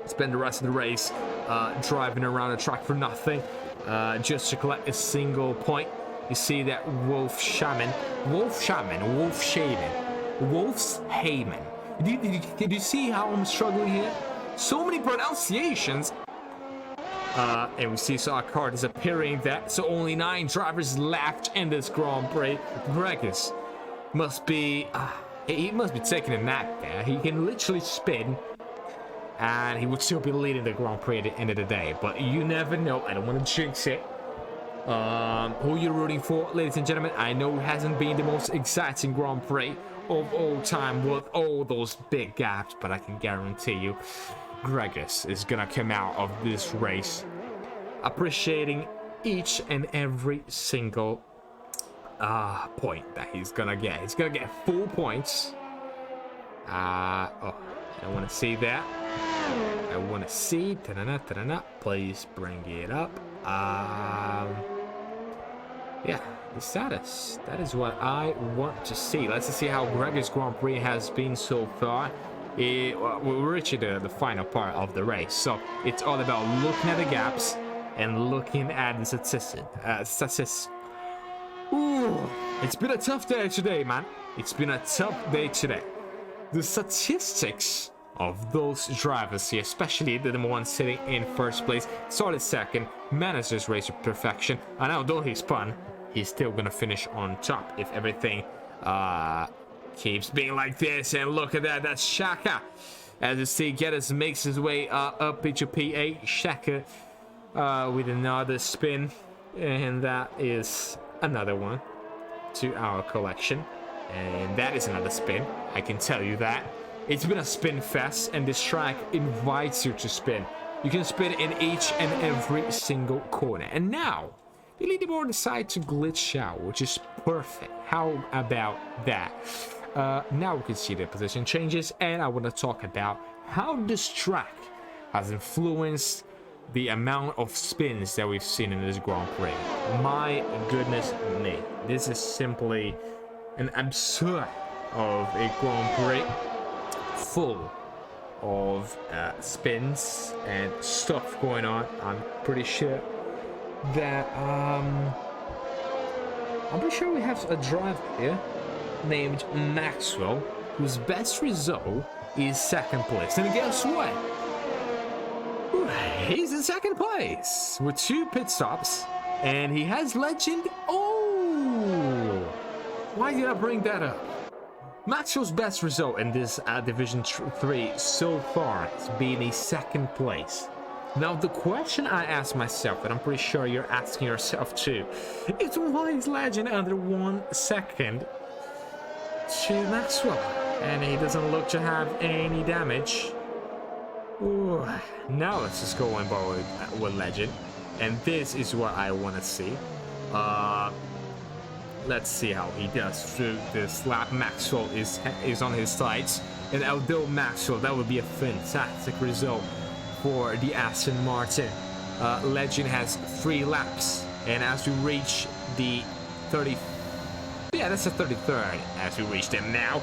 spend the rest of the race driving around the track for nothing, just to collect a single point. You see that Wolfshaman. Did you see how I'm struggling here? So many pronunciations. And we see our car disappearing. So only 9 drivers left in this Grand Prix. Gregis must be He must be taking a nap there. He can literally spin, and he would still be leading the Grand Prix at the end of the day. But you never know. I don't want to jinx it. Who you're rooting for, ladies and gentlemen? I know it hasn't been the most exciting Grand Prix of all time with all those big gaps, but I can guarantee you, Gregis is gonna come out of this race appreciating each and every single point that he's gonna get. He's gonna get 4 points. Oh, I want to see that. I want to see. Please bring it up. Yeah, the status. That is what I want to see. Let's see how Gregor's Grand Prix has been so far. We're reaching the final part of the race, so it's all about looking at the gaps and looking at the statistics. Ooh, it's been a tough day today, man. It's been a tough day today. The statistics of those drivers here, especially the number one sitting in first place, started second, managed this race with perfection, and although he spun, he's still gonna finish on top if everything keeps being like this. And look at that, that's Shaka. As you see, Geddes makes his way up into P8. Shaka with another spin, and that is another one to our collection, and that is another spin. I can tell you that. It's been a spin fest, and this track invites you to spin. You can spin in each and every single corner. And now, the leaderboard decides to glitch out, which is perfect. How about that? Now we can see the position changes, and I want to talk about how this track has influenced the amount of spins that we've seen in this Grand Prix. My goodness me. This is simply an absurd of a Grand Prix, full of spins and stuff going on. I'm pretty sure that we have a driver here named Maxwell, whose best result is second place. And guess what? He's in second place with 2 pit stops, and he has legend. Oh, why did I bring that up? Maxwell's best result in this Division 3 so far has been a second place. Now, the question I ask myself, and I'm pretty sure you're asking yourself too, is why is legend under 1 second to Maxwell? And he doesn't look to have any damage. Ooh. Now let's just go on board with legend, and this is what I want to see. Let's see how he does through this lap. Maxwell is on his sides, and although Maxwell, that would be a fantastic result for the Aston Martin. Legend has 3 laps, and as we reach the 30, yeah, that's the 33rd. As we reach them now,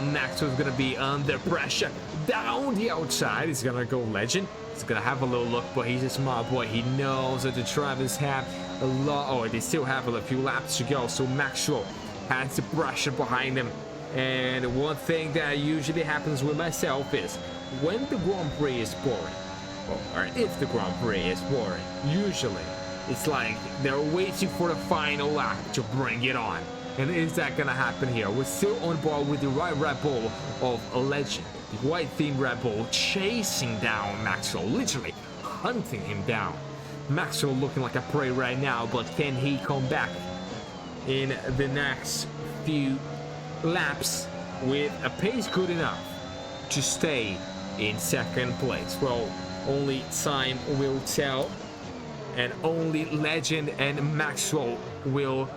Maxwell's gonna be under pressure down the outside. He's gonna go legend. He's gonna have a little look, but he's a smart boy. He knows that the drivers have a lot, or they still have a few laps to go. So Maxwell has the pressure behind him. And one thing that usually happens with myself is when the Grand Prix is boring, or if the Grand Prix is boring, usually it's like they're waiting for the final lap to bring it on. And is that gonna happen here? We're still on board with the white Red Bull of a legend. The white themed Red Bull chasing down Maxwell, literally hunting him down. Maxwell looking like a prey right now, but can he come back in the next few laps with a pace good enough to stay in second place? Well, only time will tell, and only legend and Maxwell will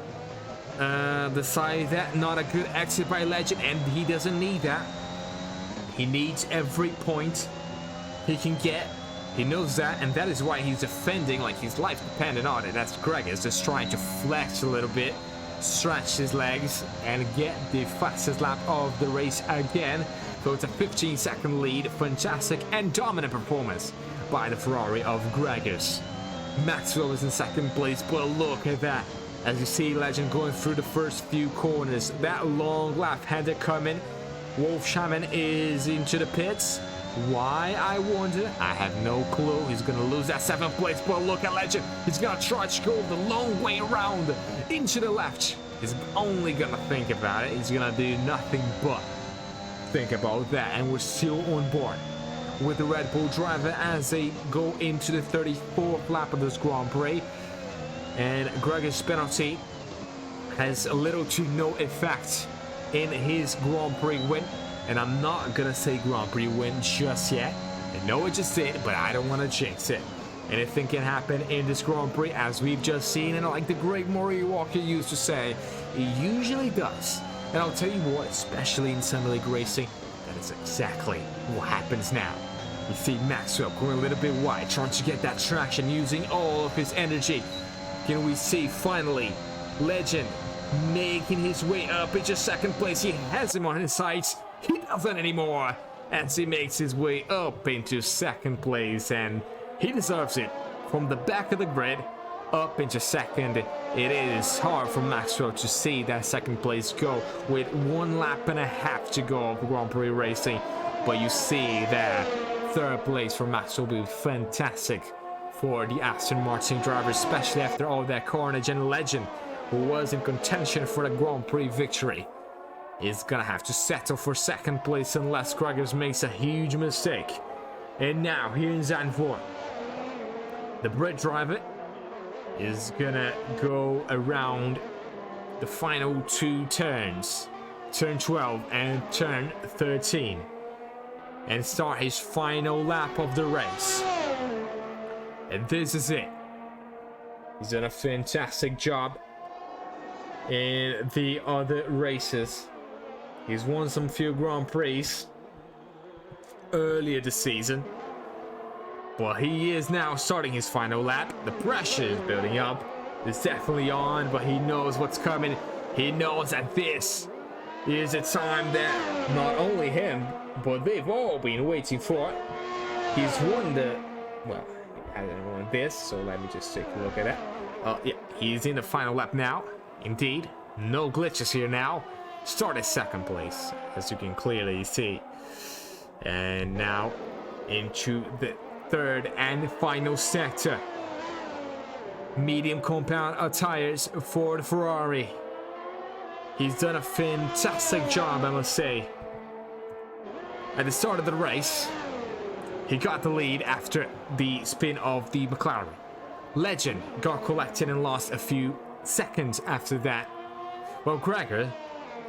decide that. Not a good exit by legend, and he doesn't need that. He needs every point he can get. He knows that, and that is why he's defending like his life depended on it. That's Greg is just trying to flex a little bit, stretch his legs, and get the fastest lap of the race again. So it's a 15-second lead. Fantastic and dominant performance by the Ferrari of Gregors. Maxwell is in second place, but look at that. As you see legend going through the first few corners, that long left-hander coming. Wolf Shaman is into the pits. Why, I wonder? I have no clue. He's gonna lose that 7th place, but look at legend. He's gonna try to go the long way around into the left. He's only gonna think about it. He's gonna do nothing but Think about that, and we're still on board with the Red Bull driver as they go into the 34th lap of this Grand Prix. And Gregor's penalty has little to no effect in his Grand Prix win. And I'm not gonna say Grand Prix win just yet. I know it just did, but I don't want to jinx it. Anything can happen in this Grand Prix, as we've just seen, and like the great Maury Walker used to say, it usually does. And I'll tell you what, especially in Summer League racing, that is exactly what happens now. You see Maxwell going a little bit wide, trying to get that traction, using all of his energy. Can we see finally Legend making his way up into second place? He has him on his sights. He doesn't anymore as he makes his way up into second place, and he deserves it. From the back of the grid up into second, it is hard for Maxwell to see that second place go with 1.5 laps to go of Grand Prix racing. But you see that third place for Maxwell will be fantastic for the Aston Martin driver, especially after all that carnage. And Legend, who was in contention for the Grand Prix victory, is gonna have to settle for second place unless Gregors makes a huge mistake. And now here in Zandvoort, the Brit driver is gonna go around the final 2 turns, turn 12 and turn 13, and start his final lap of the race. And this is it. He's done a fantastic job in the other races. He's won some few Grand Prix earlier this season, but he is now starting his final lap. The pressure is building up. It's definitely on, but he knows what's coming. He knows that this is a time that not only him, but they've all been waiting for. He's won the... well, he hasn't won this, so let me just take a look at that. Yeah, he's in the final lap now. Indeed, no glitches here now. Started second place, as you can clearly see. And now into the third and final sector. Medium compound tires for the Ferrari. He's done a fantastic job, I must say. At the start of the race, he got the lead after the spin of the McLaren. Legend got collected and lost a few seconds after that. Well, Gregor,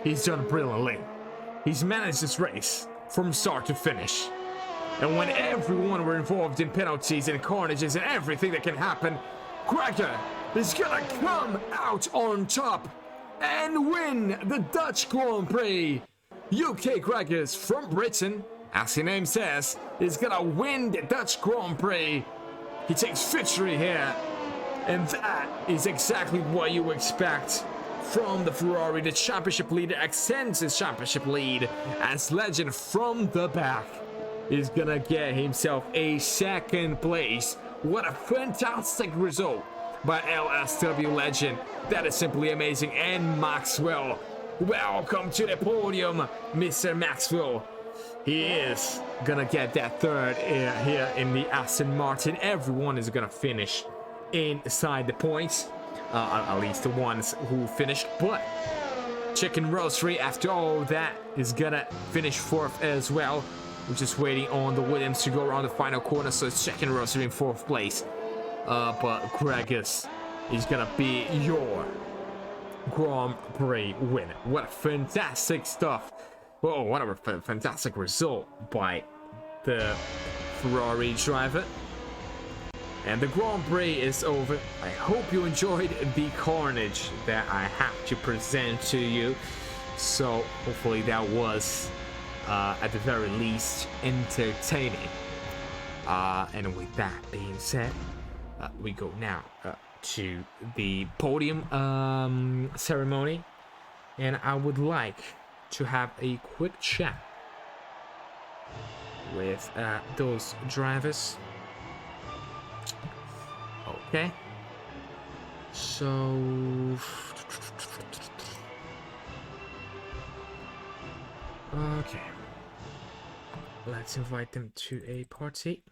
he's done brilliantly. He's managed this race from start to finish. And when everyone were involved in penalties and carnages and everything that can happen, Gregor is gonna come out on top and win the Dutch Grand Prix. UK Gregors from Britain, as his name says, is gonna win the Dutch Grand Prix. He takes victory here, and that is exactly what you expect from the Ferrari. The championship leader extends his championship lead as Legend from the back is gonna get himself a second place. What a fantastic result by LSW Legend. That is simply amazing. And Maxwell, welcome to the podium, Mr. Maxwell. He is gonna get that third here in the Aston Martin. Everyone is gonna finish inside the points, at least the ones who finished. But Chicken Roastery, after all that, is gonna finish fourth as well. We're just waiting on the Williams to go around the final corner, so it's Chicken Roastery in fourth place. But Gregors is gonna be your Grand Prix winner. What fantastic stuff. Whoa, what a fantastic result by the Ferrari driver. And the Grand Prix is over. I hope you enjoyed the carnage that I have to present to you. So hopefully that was, at the very least, entertaining. And with that being said, we go now to the podium ceremony. And I would like to have a quick chat with those drivers. Okay, so okay, let's invite them to a party.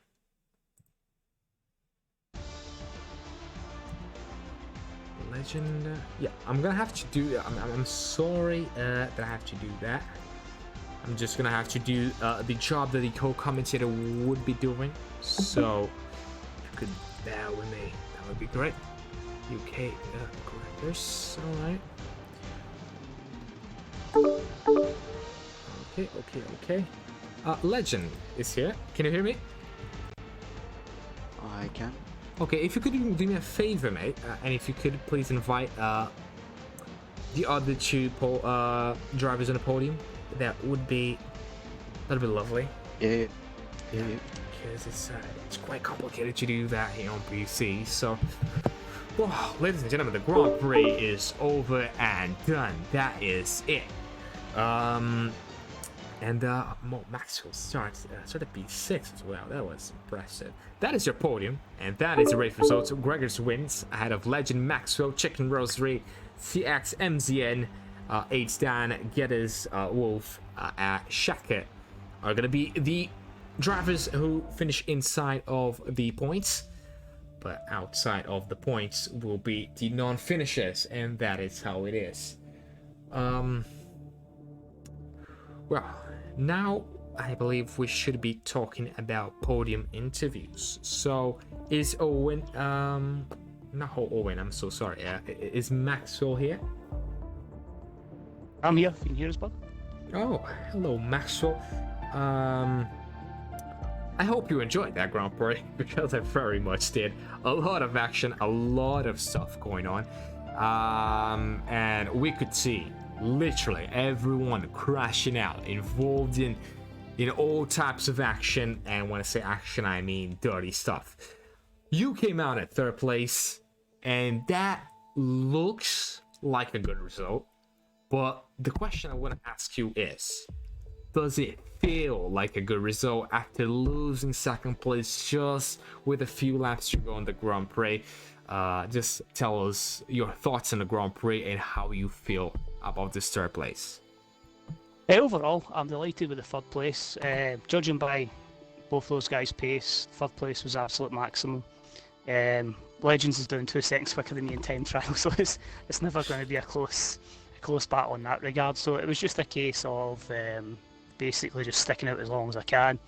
Legend, yeah, I'm gonna have to do. I'm sorry that I have to do that. I'm just gonna have to do the job that the co-commentator would be doing. So if you could bear with me, that would be great. UK correctors, alright. Okay. Legend is here. Can you hear me? I can. Okay, if you could do me a favor, mate, and if you could please invite the other two drivers on the podium, that'd be lovely. Yeah. Because it's quite complicated to do that here on PC. So, well, ladies and gentlemen, the Grand Prix is over and done. That is it. And Maxwell started P6 as well. That was impressive. That is your podium, and that is the race results. Gregors wins ahead of Legend, Maxwell, Chicken Rosary, CX, MZN, H-Dan, Getters, Wolf, Shaka are going to be the drivers who finish inside of the points. But outside of the points will be the non-finishers, and that is how it is. Well, now I believe we should be talking about podium interviews. So is Owen, not Owen, I'm so sorry. Is Maxwell here? I'm here. You can hear us, bud? Oh, hello, Maxwell. I hope you enjoyed that Grand Prix, because I very much did. A lot of action, a lot of stuff going on. And we could see literally everyone crashing out, involved in all types of action. And when I say action, I mean dirty stuff. You came out at third place, and that looks like a good result. But the question I want to ask you is, does it feel like a good result after losing second place just with a few laps to go on the Grand Prix? Just tell us your thoughts on the Grand Prix and how you feel about this third place. Overall, I'm delighted with the third place. Judging by both those guys' pace, third place was absolute maximum. Legends is doing 2 seconds quicker than me in time trial, so it's never going to be a close battle in that regard. So it was just a case of basically just sticking out as long as I can.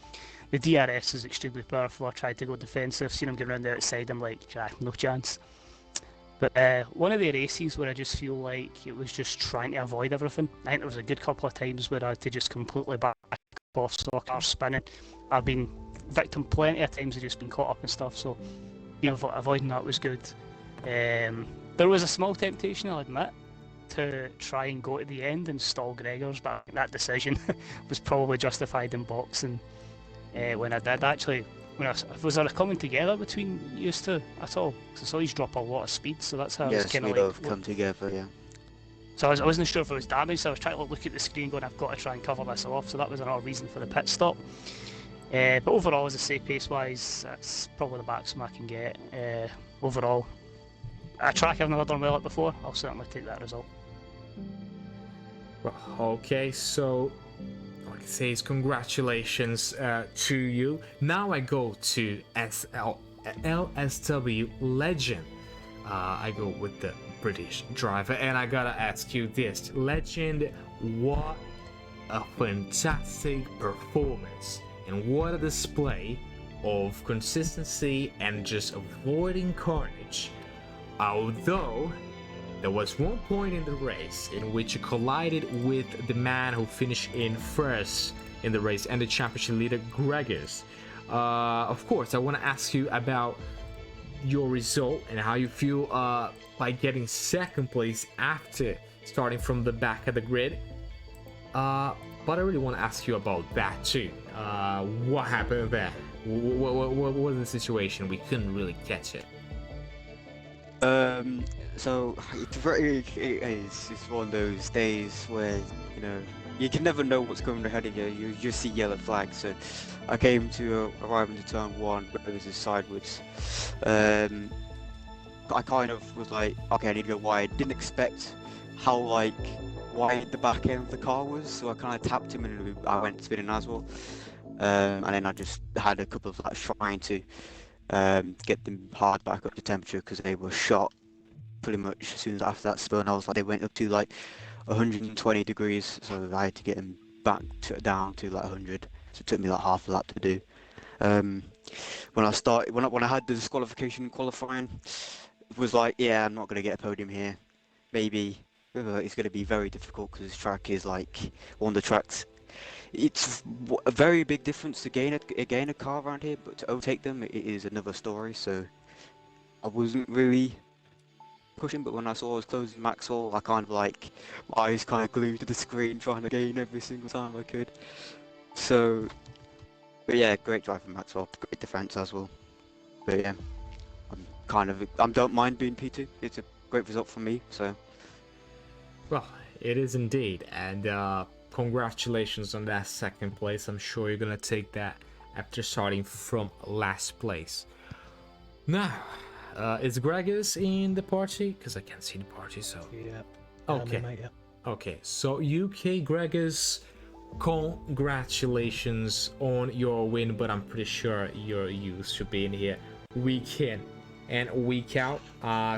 The DRS is extremely powerful. I tried to go defensive, seen him going around the outside, I'm like, no chance. But one of the races where I just feel like it was just trying to avoid everything. I think there was a good couple of times where I had to just completely back off, so I was spinning. I've been victim plenty of times of just being caught up and stuff, so avoiding that was good. There was a small temptation, I'll admit, to try and go to the end and stall Gregors, but that decision was probably justified in boxing. When I did actually, was there a coming together between you two at all? Because I saw you drop a lot of speed, so that's how I was kind of like. Yes, we'd have come together, yeah. So I wasn't sure if it was damaged, so I was trying to look at the screen going, I've got to try and cover this off, so that was another reason for the pit stop. But overall, as I say, pace-wise, that's probably the maximum I can get. Overall, a track I've never done well at before, I'll certainly take that result. Well, okay, so all I can say is congratulations to you. Now I go to LSW Legend. I go with the British driver, and I gotta ask you this, Legend, what a fantastic performance, and what a display of consistency and just avoiding carnage. Although there was one point in the race in which you collided with the man who finished in first in the race and the championship leader, Gregors. Of course, I want to ask you about your result and how you feel by getting second place after starting from the back of the grid. But I really want to ask you about that too. What happened there? What was the situation? We couldn't really catch it. So it's one of those days where you can never know what's coming ahead of you. You just see yellow flags. So I came to arrive into turn 1, but it was sideways. I kind of was like, okay, I need to go wide. Didn't expect how wide the back end of the car was, so I kind of tapped him and I went spinning as well. And then I just had a couple of laps trying to get them hard back up to temperature because they were shot pretty much as soon as after that spin. I was like, they went up to 120 degrees, so I had to get them down to like 100. So it took me like half a lap to do. When I had the disqualification qualifying, it was like, yeah, I'm not gonna get a podium here. Maybe it's gonna be very difficult because this track is like one of the tracks. It's a very big difference to gain a car around here, but to overtake them, it is another story. So I wasn't really pushing, but when I saw I was closing Maxwell, I kind of like, my eyes kind of glued to the screen trying to gain every single time I could. So, but yeah, great drive from Maxwell, great defense as well. But yeah, I don't mind being P2. It's a great result for me, so. Well, it is indeed, and congratulations on that second place. I'm sure you're gonna take that after starting from last place. Now, is Gregis in the party? Because I can't see the party, so. Yeah. Okay. Mate, yeah. Okay, so UK Gregis, congratulations on your win, but I'm pretty sure you're used to being here week in and week out.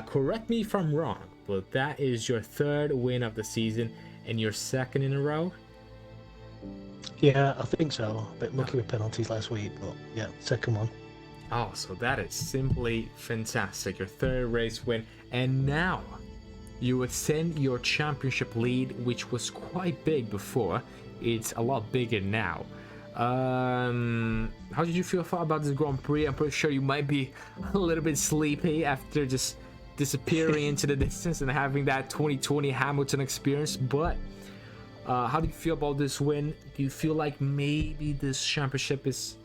Correct me if I'm wrong, but that is your third win of the season and your second in a row? Yeah, I think so. A bit lucky with penalties last week, but yeah, second one. Oh, so that is simply fantastic. Your third race win, and now you extend your championship lead, which was quite big before. It's a lot bigger now. How did you feel about this Grand Prix? I'm pretty sure you might be a little bit sleepy after just disappearing into the distance and having that 2020 Hamilton experience, but how do you feel about this win? Do you feel like maybe this championship is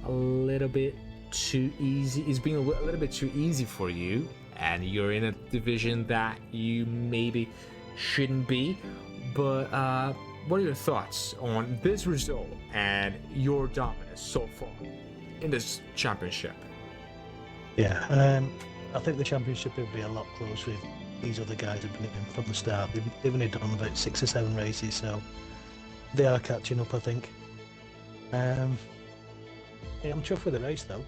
a little bit too easy? It's being a little bit too easy for you, and you're in a division that you maybe shouldn't be, but what are your thoughts on this result and your dominance so far in this championship? Yeah, I think the championship will be a lot closer if these other guys have been in from the start. They've only done about 6 or 7 races, so they are catching up, I think. Yeah, I'm chuffed with the race though.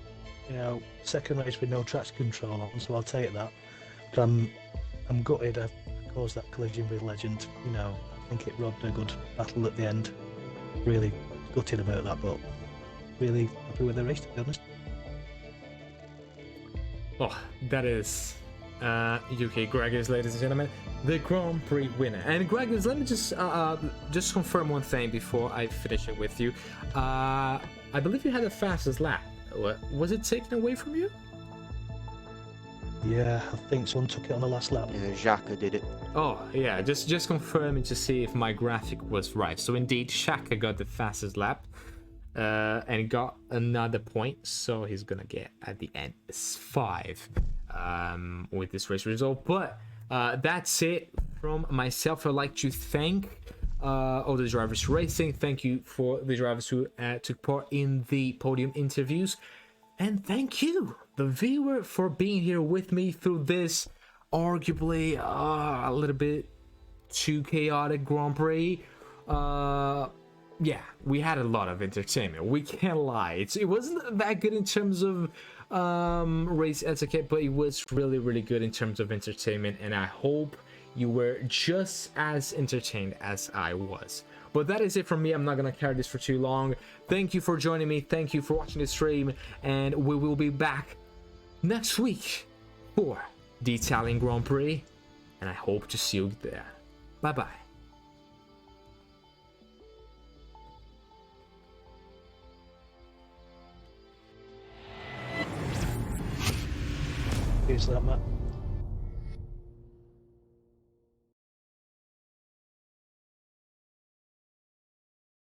You know, second race with no traction control on, so I'll take that. But I'm gutted I caused that collision with Legend. You know, I think it robbed a good battle at the end. Really gutted about that, but really happy with the race, to be honest. Oh, that is UK Gregis, ladies and gentlemen, the Grand Prix winner. And Gregis, let me just confirm one thing before I finish it with you. I believe you had the fastest lap. Was it taken away from you? Yeah, I think someone took it on the last lap. Yeah, Xhaka did it. Oh, yeah, just confirming to see if my graphic was right. So indeed, Xhaka got the fastest lap and got another point. So he's gonna get at the end 5 with this race result. But that's it from myself. I'd like to thank all the drivers racing. Thank you for the drivers who took part in the podium interviews. And thank you, the viewer, for being here with me through this arguably a little bit too chaotic Grand Prix. Yeah, we had a lot of entertainment. We can't lie. It wasn't that good in terms of race etiquette, but it was really, really good in terms of entertainment. And I hope you were just as entertained as I was. But that is it from me. I'm not gonna carry this for too long. Thank you for joining me. Thank you for watching the stream, and we will be back next week for the Italian Grand Prix, and I hope to see you there. Bye bye. Here's that, Matt.